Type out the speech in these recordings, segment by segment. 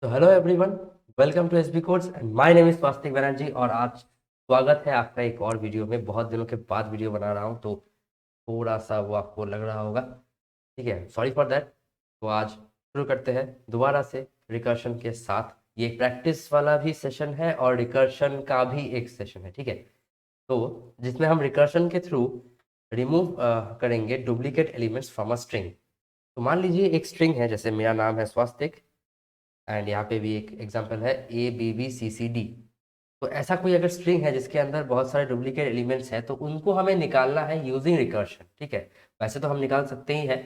तो hello everyone, welcome to SB codes and my name is Swastik Banerjee. और आज स्वागत है आपका एक और वीडियो में। बहुत दिनों के बाद वीडियो बना रहा हूँ तो थोड़ा सा वो आपको लग रहा होगा, ठीक है, सॉरी फॉर दैट। तो आज शुरू करते हैं दोबारा से रिकर्शन के साथ। ये एक प्रैक्टिस वाला भी सेशन है और रिकर्शन का भी एक सेशन है, ठीक है। तो जिसमें हम रिकर्शन के थ्रू रिमूव करेंगे duplicate elements from a string. तो मान लीजिए एक स्ट्रिंग है, जैसे मेरा नाम है स्वास्तिक एंड यहाँ पे भी एक एग्जांपल है ABBCCD। तो ऐसा कोई अगर स्ट्रिंग है जिसके अंदर बहुत सारे डुप्लीकेट एलिमेंट्स हैं तो उनको हमें निकालना है यूजिंग रिकर्शन, ठीक है। वैसे तो हम निकाल सकते ही हैं,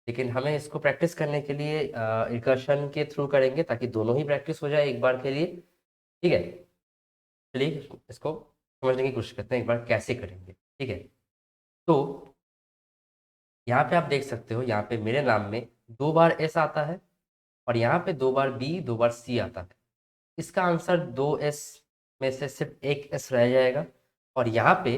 लेकिन हमें इसको प्रैक्टिस करने के लिए रिकर्शन के थ्रू करेंगे ताकि दोनों ही प्रैक्टिस हो जाए एक बार के लिए, ठीक है। चलिए इसको समझने की कोशिश करते हैं एक बार कैसे करेंगे, ठीक है। तो यहाँ पे आप देख सकते हो, यहाँ पे मेरे नाम में 2 बार S आता है और यहाँ पे 2 बार B 2 बार C आता है। इसका आंसर 2S में से सिर्फ एक S रह जाएगा और यहाँ पे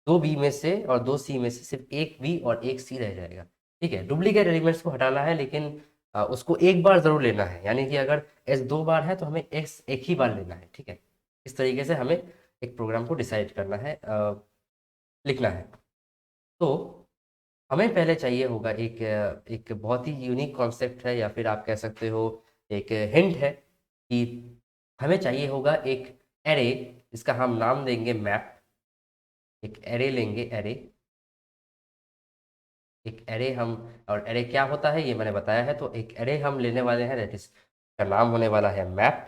2B में से और 2C में से सिर्फ एक B और एक C रह जाएगा, ठीक है। डुप्लीकेट एलिमेंट्स को हटाना है, लेकिन उसको एक बार जरूर लेना है, यानी कि अगर S 2 बार है तो हमें S एक ही बार लेना है, ठीक है। इस तरीके से हमें एक प्रोग्राम को डिसाइड करना है, लिखना है। तो हमें पहले चाहिए होगा एक बहुत ही यूनिक कॉन्सेप्ट है, या फिर आप कह सकते हो एक हिंट है कि हमें चाहिए होगा एक एरे जिसका हम नाम देंगे मैप। एक एरे लेंगे, एरे, एक एरे हम, और एरे क्या होता है ये मैंने बताया है। तो एक एरे हम लेने वाले हैं, दैट इज का नाम होने वाला है मैप।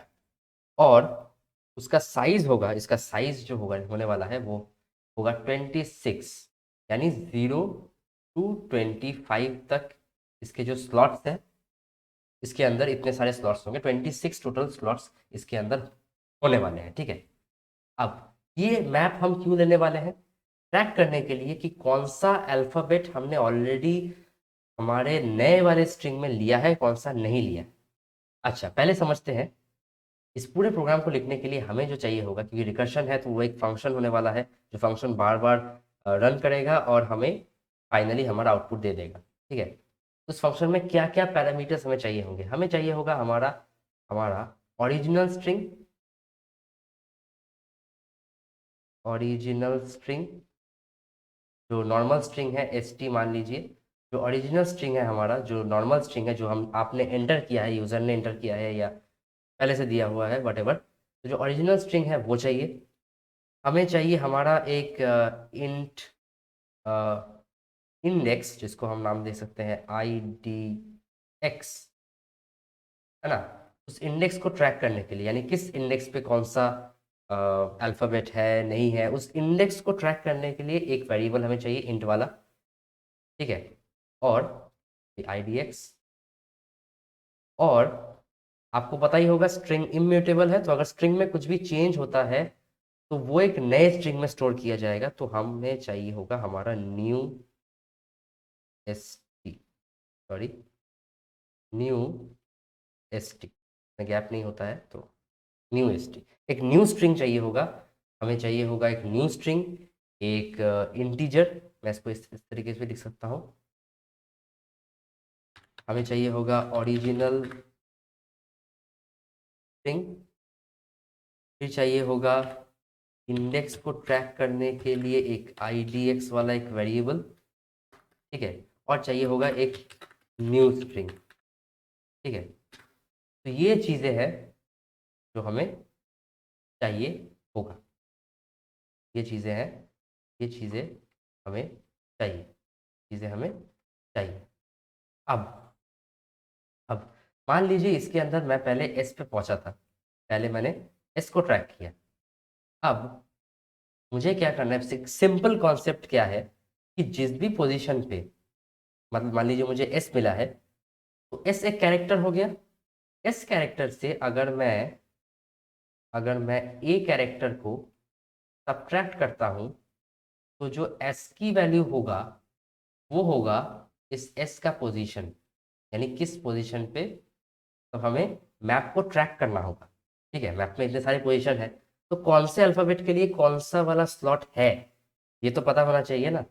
और उसका साइज होगा, इसका साइज जो होगा होने वाला है वो होगा 26, यानी 0 to 25 तक। इसके जो स्लॉट्स हैं, इसके अंदर इतने सारे स्लॉट्स होंगे, 26 टोटल स्लॉट्स इसके अंदर होने वाले हैं, ठीक है। अब ये मैप हम क्यों लेने वाले हैं? ट्रैक करने के लिए कि कौन सा अल्फ़ाबेट हमने ऑलरेडी हमारे नए वाले स्ट्रिंग में लिया है, कौन सा नहीं लिया है। अच्छा, पहले समझते हैं। इस पूरे प्रोग्राम को लिखने के लिए हमें जो चाहिए होगा, क्योंकि रिकर्शन है तो वो एक फंक्शन होने वाला है जो फंक्शन बार बार रन करेगा और हमें फाइनली हमारा आउटपुट दे देगा, ठीक है। उस फंक्शन में क्या क्या पैरामीटर्स हमें चाहिए होंगे? हमें चाहिए होगा हमारा हमारा ओरिजिनल स्ट्रिंग, ओरिजिनल स्ट्रिंग जो नॉर्मल स्ट्रिंग है ST मान लीजिए। जो ओरिजिनल स्ट्रिंग है हमारा, जो नॉर्मल स्ट्रिंग है, जो हम आपने एंटर किया है, यूज़र ने एंटर किया है या पहले से दिया हुआ है, वट एवर, तो जो ओरिजिनल स्ट्रिंग है वो चाहिए। हमें चाहिए हमारा एक इंट इंडेक्स, जिसको हम नाम दे सकते हैं IDX, है ना। उस इंडेक्स को ट्रैक करने के लिए, यानी किस इंडेक्स पे कौन सा अल्फ़ाबेट है नहीं है, उस इंडेक्स को ट्रैक करने के लिए एक वेरिएबल हमें चाहिए इंट वाला, ठीक है। और IDX, और आपको पता ही होगा स्ट्रिंग इम्यूटेबल है, तो अगर स्ट्रिंग में कुछ भी चेंज होता है तो वो एक नए स्ट्रिंग में स्टोर किया जाएगा। तो हमें चाहिए होगा हमारा new ST, sorry, new ST में गैप नहीं होता है तो न्यू ST, एक न्यू स्ट्रिंग चाहिए होगा। हमें चाहिए होगा एक न्यू स्ट्रिंग, एक इंटीजर, मैं इसको इस तरीके से भी लिख सकता हूँ। हमें चाहिए होगा ओरिजिनल स्ट्रिंग, फिर चाहिए होगा इंडेक्स को ट्रैक करने के लिए एक IDX वाला एक वेरिएबल, ठीक है। और चाहिए होगा एक न्यू स्ट्रिंग, ठीक है। तो ये चीज़ें हैं जो हमें चाहिए होगा, ये चीज़ें हैं, ये चीज़ें हमें चाहिए, चीज़ें हमें चाहिए। अब अब मान लीजिए इसके अंदर मैं पहले S पे पहुंचा था, पहले मैंने S को ट्रैक किया। अब मुझे क्या करना है? सिंपल कॉन्सेप्ट क्या है कि जिस भी पोजीशन पे, मतलब मान लीजिए मुझे S मिला है, तो S एक कैरेक्टर हो गया। S कैरेक्टर से अगर मैं A कैरेक्टर को सब्ट्रैक्ट करता हूँ तो जो S की वैल्यू होगा वो होगा इस S का पोजीशन, यानी किस पोजीशन पे। तो हमें मैप को ट्रैक करना होगा, ठीक है। मैप में इतने सारे पोजीशन है, तो कौन से अल्फ़ाबेट के लिए कौन सा वाला स्लॉट है ये तो पता होना चाहिए ना।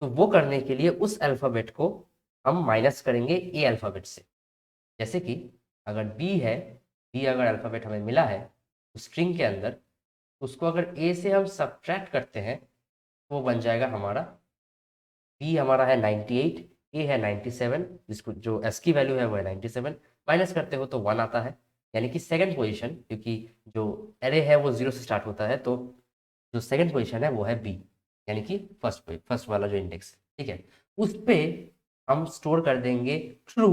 तो वो करने के लिए उस अल्फ़ाबेट को हम माइनस करेंगे A अल्फ़ाबेट से। जैसे कि अगर B है बी अगर अल्फ़ाबेट हमें मिला है स्ट्रिंग के अंदर, उसको अगर ए से हम सब्ट्रैक्ट करते हैं तो वो बन जाएगा हमारा, बी हमारा है 98, ए है 97, जिसको जो एस की वैल्यू है वो है 97, माइनस करते हो तो 1 आता है, यानी कि सेकंड पोजीशन, क्योंकि जो एरे है वो 0 से स्टार्ट होता है, तो जो सेकंड पोजीशन है वो है बी, यानी कि फर्स्ट वाला जो इंडेक्स, ठीक है। उस पे हम स्टोर कर देंगे ट्रू।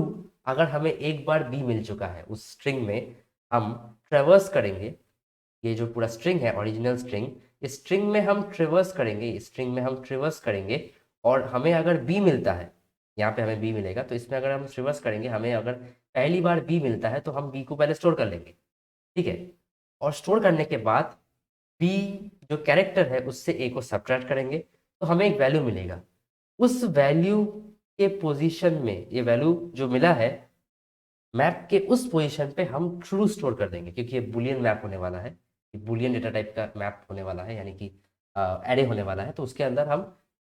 अगर हमें एक बार बी मिल चुका है उस स्ट्रिंग में, हम ट्रेवर्स करेंगे, ये जो पूरा स्ट्रिंग है ओरिजिनल स्ट्रिंग, इस स्ट्रिंग में हम ट्रिवर्स करेंगे, इस स्ट्रिंग में हम ट्रिवर्स करेंगे, और हमें अगर बी मिलता है, यहाँ पे हमें बी मिलेगा, तो इसमें अगर हम ट्रिवर्स करेंगे, हमें अगर पहली बार बी मिलता है तो हम बी को पहले स्टोर कर लेंगे, ठीक है। और स्टोर करने के बाद बी जो कैरेक्टर है उससे ए को सब्ट्रैक्ट करेंगे, तो हमें एक वैल्यू मिलेगा। उस वैल्यू के पोजीशन में, ये वैल्यू जो मिला है मैप के उस पोजीशन पे हम ट्रू स्टोर कर देंगे, क्योंकि ये बुलियन मैप होने वाला है, बुलियन डेटा टाइप का मैप होने वाला है, यानी कि एरे होने वाला है, तो उसके अंदर हम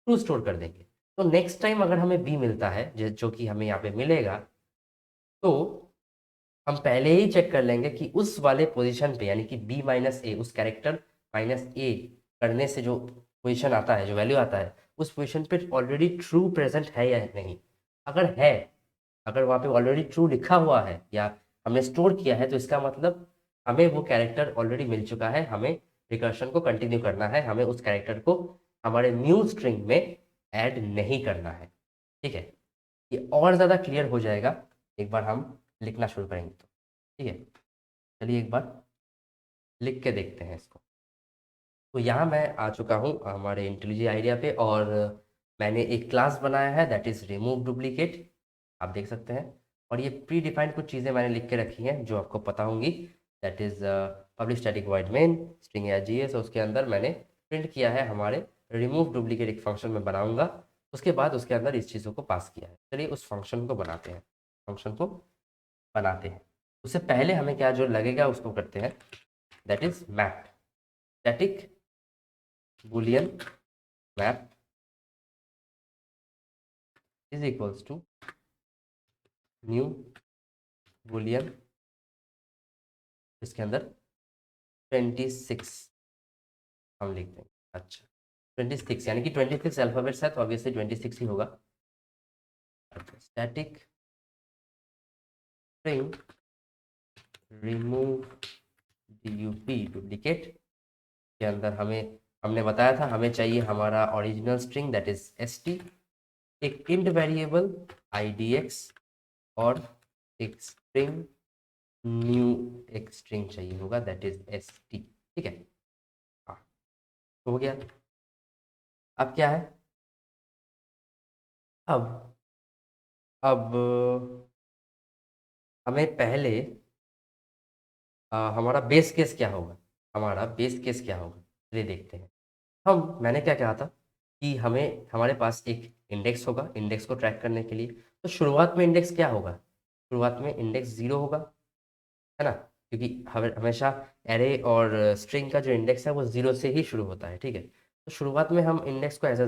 ट्रू स्टोर कर देंगे। तो नेक्स्ट टाइम अगर हमें बी मिलता है, जो कि हमें यहाँ पे मिलेगा, तो हम पहले ही चेक कर लेंगे कि उस वाले पोजीशन पे, यानी कि बी माइनस ए, उस कैरेक्टर माइनस ए करने से जो पोजीशन आता है, जो वैल्यू आता है, उस पोजीशन पे ऑलरेडी ट्रू प्रेजेंट है या नहीं। अगर है, अगर वहाँ पे ऑलरेडी ट्रू लिखा हुआ है या हमने स्टोर किया है, तो इसका मतलब हमें वो कैरेक्टर ऑलरेडी मिल चुका है, हमें रिकर्शन को कंटिन्यू करना है, हमें उस कैरेक्टर को हमारे न्यू स्ट्रिंग में ऐड नहीं करना है, ठीक है। ये और ज़्यादा क्लियर हो जाएगा एक बार हम लिखना शुरू करेंगे तो, ठीक है। चलिए एक बार लिख के देखते हैं इसको। तो यहाँ मैं आ चुका हूँ हमारे इंटेलिजेंट आइडिया पे, और मैंने एक क्लास बनाया है दैट इज़ रिमूव डुप्लीकेट, आप देख सकते हैं। और ये प्री डिफाइंड कुछ चीज़ें मैंने लिख के रखी हैं जो आपको पता होंगी, that is public static void main string या जीएस, उसके अंदर मैंने प्रिंट किया है हमारे रिमूव डुप्लीकेट, एक फंक्शन में बनाऊंगा, उसके बाद उसके अंदर इस चीज़ों को पास किया है। चलिए उस फंक्शन को बनाते हैं, फंक्शन को बनाते हैं। उससे पहले हमें क्या जो लगेगा उसको करते हैं, that is map static boolean map is equals to new boolean, इसके अंदर 26 हम लिख देंगे। अच्छा 26, यानी कि 26 अल्फाबेट्स है तो ऑब्वियसली 26 ही होगा। अच्छा स्टैटिक स्ट्रिंग रिमूव डुप्लीकेट के अंदर हमने बताया था हमें चाहिए हमारा original string that is st, एक इंट वेरिएबल idx, और एक स्ट्रिंग न्यू, एक स्ट्रिंग चाहिए होगा दैट इज st, ठीक है। हाँ तो हो गया। अब क्या है, अब हमें पहले हमारा बेस केस क्या होगा, हमारा बेस केस क्या होगा चलिए देखते हैं। मैंने क्या कहा था कि हमें हमारे पास एक इंडेक्स होगा, इंडेक्स को ट्रैक करने के लिए, तो शुरुआत में इंडेक्स क्या होगा, शुरुआत में इंडेक्स 0 होगा, है ना, क्योंकि हमेशा एरे और स्ट्रिंग का जो इंडेक्स है वो 0 से ही शुरू होता है, ठीक है। तो शुरुआत में हम इंडेक्स को एज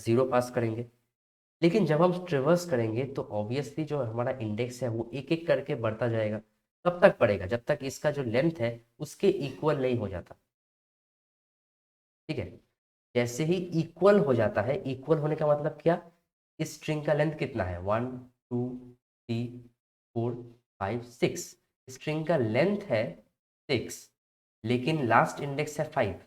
0 पास करेंगे, लेकिन जब हम ट्रिवर्स करेंगे तो ऑब्वियसली जो हमारा इंडेक्स है वो एक एक करके बढ़ता जाएगा। कब तक बढ़ेगा, जब तक इसका जो लेंथ है उसके इक्वल नहीं हो जाता, ठीक है। जैसे ही इक्वल हो जाता है, इक्वल होने का मतलब क्या, इस स्ट्रिंग का लेंथ कितना है, 1 2 3 4 5 6, स्ट्रिंग का लेंथ है 6, लेकिन लास्ट इंडेक्स है 5।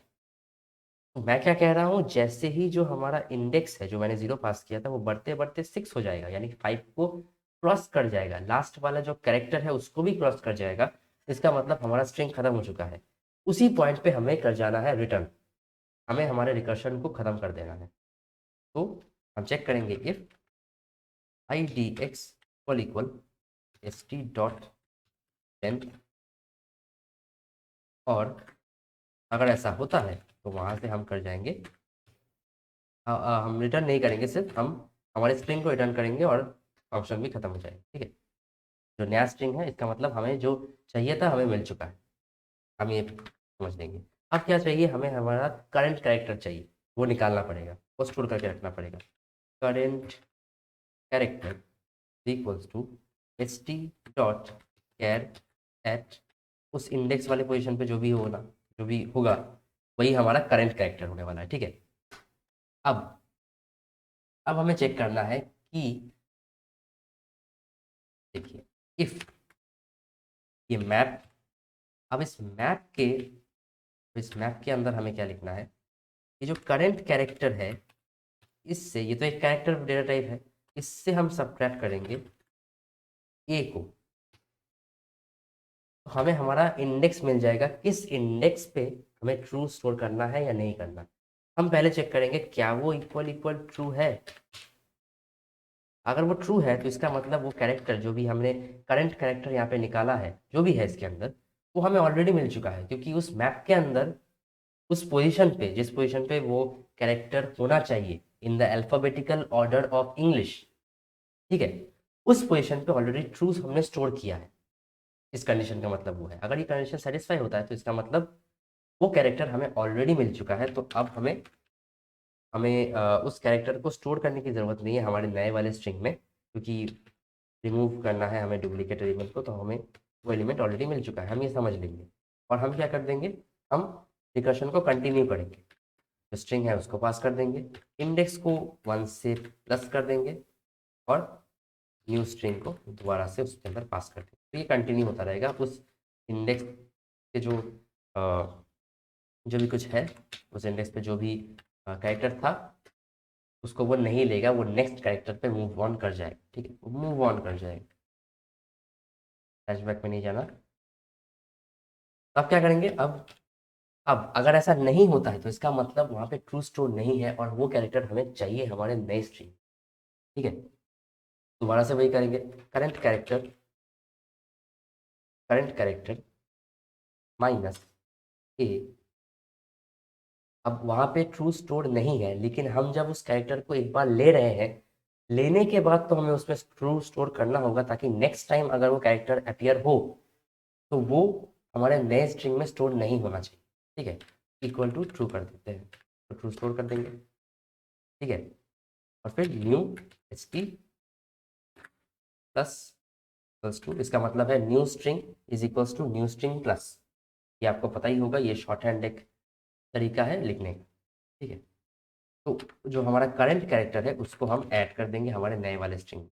तो मैं क्या कह रहा हूँ, जैसे ही जो हमारा इंडेक्स है जो मैंने 0 पास किया था वो बढ़ते बढ़ते 6 हो जाएगा, यानी कि 5 को क्रॉस कर जाएगा, लास्ट वाला जो कैरेक्टर है उसको भी क्रॉस कर जाएगा, इसका मतलब हमारा स्ट्रिंग खत्म हो चुका है। उसी पॉइंट पे हमें कर जाना है रिटर्न, हमें हमारे रिकर्शन को खत्म कर देना है। तो हम चेक करेंगे if idx equal st dot length, और अगर ऐसा होता है तो वहाँ से हम कर जाएंगे, हम रिटर्न नहीं करेंगे, सिर्फ हम हमारे स्ट्रिंग को रिटर्न करेंगे और फंक्शन भी खत्म हो जाएगा, ठीक है। जो नया स्ट्रिंग है इसका मतलब हमें जो चाहिए था हमें मिल चुका है, हम ये समझ लेंगे। अब क्या चाहिए, हमें हमारा करंट कैरेक्टर चाहिए, वो निकालना पड़ेगा, वो स्टोर करके रखना पड़ेगा। Current character equals to st dot char at उस इंडेक्स वाले पोजीशन पे जो भी होगा, जो भी होगा वही हमारा करंट कैरेक्टर होने वाला है। ठीक है, अब अब हमें चेक करना है कि देखिए इफ ये मैप, अब इस मैप के अंदर हमें क्या लिखना है, ये जो करंट कैरेक्टर है इससे, ये तो एक कैरेक्टर डेटा टाइप है, इससे हम सब्ट्रैक्ट करेंगे ए को, तो हमें हमारा इंडेक्स मिल जाएगा। किस इंडेक्स पे हमें ट्रू स्टोर करना है या नहीं करना। हम पहले चेक करेंगे क्या वो इक्वल इक्वल ट्रू है। अगर वो ट्रू है तो इसका मतलब वो कैरेक्टर जो भी हमने करंट कैरेक्टर यहाँ पे निकाला है, जो भी है इसके अंदर, वो हमें ऑलरेडी मिल चुका है, क्योंकि उस मैप के अंदर उस पोजीशन पे, जिस पोजीशन पे वो कैरेक्टर होना चाहिए in the alphabetical order of English, ठीक है, उस पोजीशन पे ऑलरेडी ट्रू हमने स्टोर किया है। इस कंडीशन का मतलब वो है, अगर ये कंडीशन सेटिस्फाई होता है तो इसका मतलब वो कैरेक्टर हमें ऑलरेडी मिल चुका है। तो अब हमें हमें उस कैरेक्टर को स्टोर करने की ज़रूरत नहीं है हमारे नए वाले स्ट्रिंग में, क्योंकि रिमूव करना है हमें डुप्लीकेट एलिमेंट को, तो हमें वो एलिमेंट ऑलरेडी मिल चुका है, हम ये समझ लेंगे। और हम क्या कर देंगे, हम रिकर्शन को कंटिन्यू करेंगे, जो स्ट्रिंग है उसको पास कर देंगे, इंडेक्स को 1 से प्लस कर देंगे और न्यू स्ट्रिंग को दोबारा से उसके अंदर पास कर देंगे। तो ये कंटिन्यू होता रहेगा। उस इंडेक्स के जो भी कुछ है, उस इंडेक्स पे जो भी कैरेक्टर था उसको वो नहीं लेगा, वो नेक्स्ट कैरेक्टर पे मूव ऑन कर जाएगा। ठीक है, वो मूव ऑन कर जाएगा, फ्लैशबैक में नहीं जाना। तो अब क्या करेंगे, अब अगर ऐसा नहीं होता है तो इसका मतलब वहाँ पे ट्रू स्टोर नहीं है और वो कैरेक्टर हमें चाहिए हमारे नए स्ट्रिंग। ठीक है, दोबारा से वही करेंगे, current character, current character minus a. अब वहाँ पे ट्रू स्टोर नहीं है, लेकिन हम जब उस कैरेक्टर को एक बार ले रहे हैं, लेने के बाद तो हमें उसमें ट्रू स्टोर करना होगा, ताकि नेक्स्ट टाइम अगर वो कैरेक्टर अपीयर हो तो वो हमारे नए स्ट्रिंग में स्टोर नहीं होना चाहिए। ठीक है, इक्वल टू ट्रू कर देते हैं, तो ट्रू स्टोर कर देंगे। ठीक है, और फिर new S T plus plus to, इसका मतलब है new string is equals to new string plus. ये आपको पता ही होगा, ये शॉर्ट हैंड एक तरीका है लिखने का। ठीक है, तो जो हमारा करंट कैरेक्टर है उसको हम ऐड कर देंगे हमारे नए वाले स्ट्रिंग,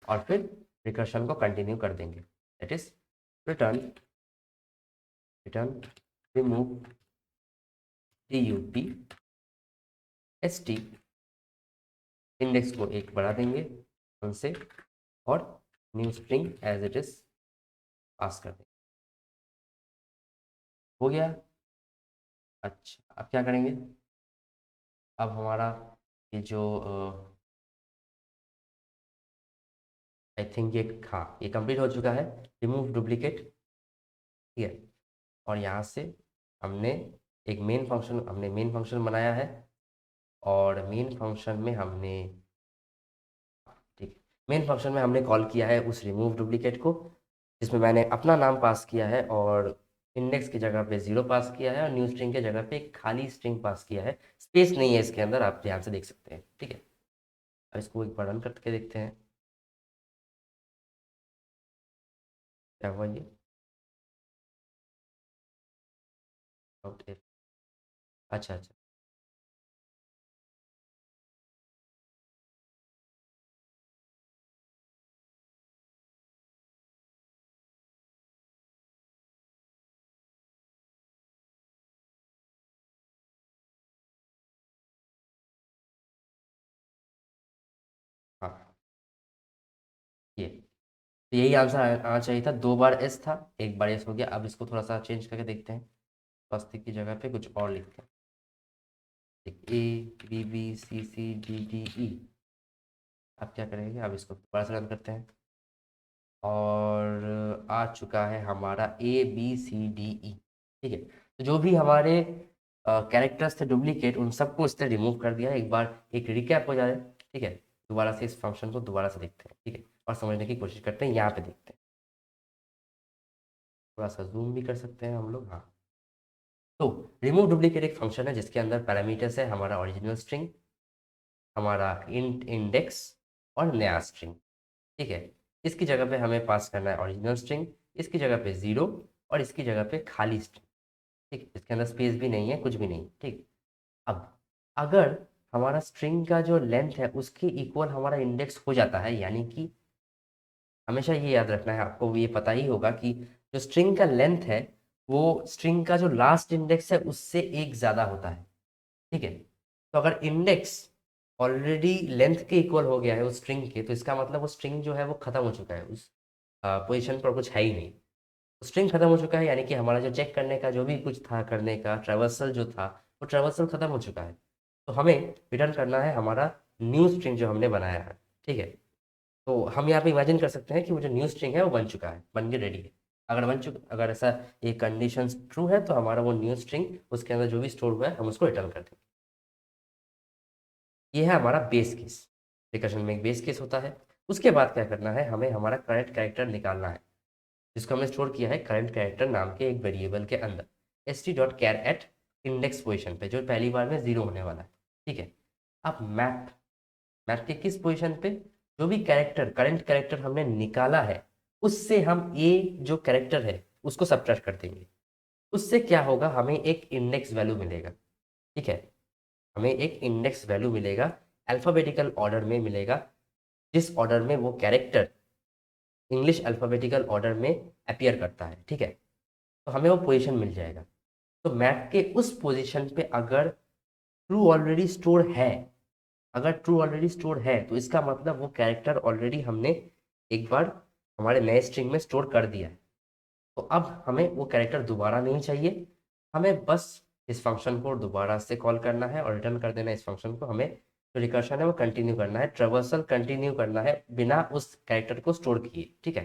और फिर रिकर्शन को कंटिन्यू कर देंगे। That is return return remove T S T, index को एक बढ़ा देंगे उनसे, और new string as it is pass कर देंगे। हो गया। अच्छा, अब क्या करेंगे, अब हमारा ये जो आई थिंक ये, हाँ ये कंप्लीट हो चुका है, रिमूव डुप्लीकेट। ठीक है, और यहाँ से हमने एक मेन फंक्शन बनाया है, और मेन फंक्शन में हमने, ठीक, मेन फंक्शन में हमने कॉल किया है उस रिमूव डुप्लीकेट को, जिसमें मैंने अपना नाम पास किया है और इंडेक्स की जगह पे 0 पास किया है और न्यू स्ट्रिंग की जगह पे एक खाली स्ट्रिंग पास किया है। स्पेस नहीं है इसके अंदर, आप ध्यान से देख सकते हैं। ठीक है, अब इसको एक बार रन करके देखते हैं क्या हुआ ये। अच्छा अच्छा, हाँ ये, तो यही आंसर आना चाहिए था। 2 बार एस था, 1 बार एस हो गया। अब इसको थोड़ा सा चेंज करके देखते हैं, स्वस्तिक की जगह पे कुछ और लिखते हैं, A B B C C D D E. अब क्या करेंगे, अब इसको दोबारा से रन करते हैं, और आ चुका है हमारा A B C D E. ठीक है, तो जो भी हमारे कैरेक्टर्स थे डुप्लीकेट, उन सबको इसने रिमूव कर दिया है। एक बार एक रिकैप हो जाए। ठीक है, दोबारा से इस फंक्शन को दोबारा से देखते हैं। ठीक है, और समझने की कोशिश करते हैं, यहाँ पे देखते हैं, थोड़ा सा जूम भी कर सकते हैं हम लोग। हाँ, तो रिमूव डुप्लीकेट एक फंक्शन है जिसके अंदर पैरामीटर्स है हमारा ओरिजिनल स्ट्रिंग, हमारा इंट इंडेक्स और नया स्ट्रिंग। ठीक है, इसकी जगह पे हमें पास करना है ओरिजिनल स्ट्रिंग, इसकी जगह पे 0 और इसकी जगह पे खाली स्ट्रिंग। ठीक, इसके अंदर स्पेस भी नहीं है, कुछ भी नहीं। ठीक, अब अगर हमारा स्ट्रिंग का जो लेंथ है उसके इक्वल हमारा इंडेक्स हो जाता है, यानी कि हमेशा ये याद रखना है आपको, ये पता ही होगा कि जो स्ट्रिंग का लेंथ है वो स्ट्रिंग का जो लास्ट इंडेक्स है उससे एक ज़्यादा होता है। ठीक है, तो अगर इंडेक्स ऑलरेडी लेंथ के इक्वल हो गया है उस स्ट्रिंग के, तो इसका मतलब वो स्ट्रिंग जो है वो खत्म हो चुका है, उस पोजीशन पर कुछ है ही नहीं। स्ट्रिंग खत्म हो चुका है, यानी कि हमारा जो चेक करने का जो भी कुछ था करने का, ट्रेवर्सल जो था वो ट्रेवर्सल खत्म हो चुका है। तो हमें रिटर्न करना है हमारा न्यू स्ट्रिंग जो हमने बनाया है। ठीक है, तो हम यहाँ पे इमेजिन कर सकते हैं कि वो जो न्यू स्ट्रिंग है वो बन चुका है, बन के रेडी है। अगर ऐसा ये कंडीशन ट्रू है तो हमारा वो न्यू स्ट्रिंग उसके अंदर जो भी स्टोर हुआ है हम उसको रिटर्न कर देंगे। ये है हमारा बेस केस। रिकर्शन में एक बेस केस होता है। उसके बाद क्या करना है, हमें हमारा करंट कैरेक्टर निकालना है, जिसको हमने स्टोर किया है करंट कैरेक्टर नाम के एक वेरिएबल के अंदर, st.char एट इंडेक्स पोजिशन पे, जो पहली बार में 0 होने वाला है। ठीक है, अब मैप मैप के किस पोजीशन पे, जो भी कैरेक्टर करंट कैरेक्टर हमने निकाला है उससे हम ए जो कैरेक्टर है उसको सब्ट्रैक्ट कर देंगे। उससे क्या होगा, हमें एक इंडेक्स वैल्यू मिलेगा। ठीक है, हमें एक इंडेक्स वैल्यू मिलेगा, अल्फ़ाबेटिकल ऑर्डर में मिलेगा, जिस ऑर्डर में वो कैरेक्टर इंग्लिश अल्फ़ाबेटिकल ऑर्डर में अपीयर करता है। ठीक है, तो हमें वो पोजीशन मिल जाएगा। तो मैप के उस पोजीशन पे अगर ट्रू ऑलरेडी स्टोर है, अगर ट्रू ऑलरेडी स्टोर है तो इसका मतलब वो कैरेक्टर ऑलरेडी हमने एक बार हमारे नए स्ट्रिंग में स्टोर कर दिया है। तो अब हमें वो कैरेक्टर दोबारा नहीं चाहिए, हमें बस इस फंक्शन को दोबारा से कॉल करना है और रिटर्न कर देना है इस फंक्शन को। हमें जो रिकर्शन है वो कंटिन्यू करना है, ट्रेवर्सल कंटिन्यू करना है बिना उस कैरेक्टर को स्टोर किए। ठीक है,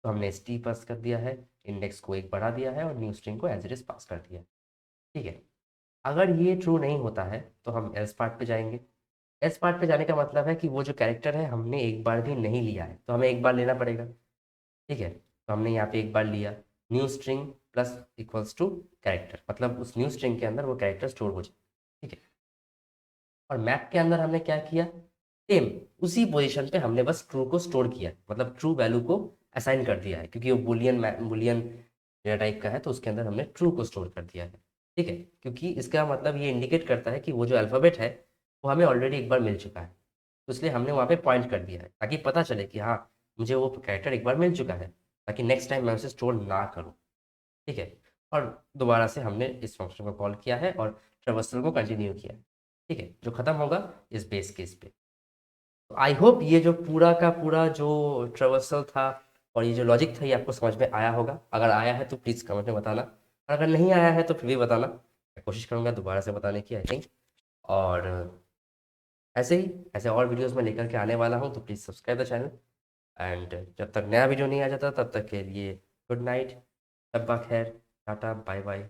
तो हमने एस टी पास कर दिया है, इंडेक्स को एक बढ़ा दिया है और न्यू स्ट्रिंग को एज इट इज पास कर दिया है। ठीक है, अगर ये ट्रू नहीं होता है तो हम एल्स पार्ट पे जाएंगे। एल्स पार्ट पे जाने का मतलब है कि वो जो कैरेक्टर है हमने एक बार भी नहीं लिया है, तो हमें एक बार लेना पड़ेगा। ठीक है, तो हमने यहाँ पे एक बार लिया, new string plus equals to character, मतलब उस न्यू स्ट्रिंग के अंदर वो कैरेक्टर स्टोर हो जाए। ठीक है, और मैप के अंदर हमने क्या किया, सेम उसी पोजीशन पे हमने बस ट्रू को स्टोर किया, मतलब ट्रू वैल्यू को असाइन कर दिया है, क्योंकि वो बुलियन डेटा टाइप का है तो उसके अंदर हमने ट्रू को स्टोर कर दिया है। ठीक है, क्योंकि इसका मतलब ये इंडिकेट करता है कि वो जो अल्फ़ाबेट है वो हमें ऑलरेडी एक बार मिल चुका है, तो इसलिए हमने वहाँ पे पॉइंट कर दिया है ताकि पता चले कि हाँ मुझे वो कैरेक्टर एक बार मिल चुका है, ताकि नेक्स्ट टाइम मैं उसे स्टोर ना करूँ। ठीक है, और दोबारा से हमने इस फंक्शन को कॉल किया है और ट्रेवर्सल को कंटिन्यू किया है। ठीक है, जो खत्म होगा इस बेस केस पे। तो आई होप ये जो पूरा का पूरा जो ट्रेवर्सल था और ये जो लॉजिक था ये आपको समझ में आया होगा। अगर आया है तो प्लीज़ कमेंट में बताना, और अगर नहीं आया है तो फिर भी बताना, मैं कोशिश करूँगा दोबारा से बताने की, आई थिंक। और ऐसे ही ऐसे और वीडियोस में लेकर के आने वाला हूँ, तो please subscribe the channel. And जब तक नया वीडियो नहीं आ जाता तब तक के लिए गुड नाइट, शब्बा खैर, टाटा बाय बाय।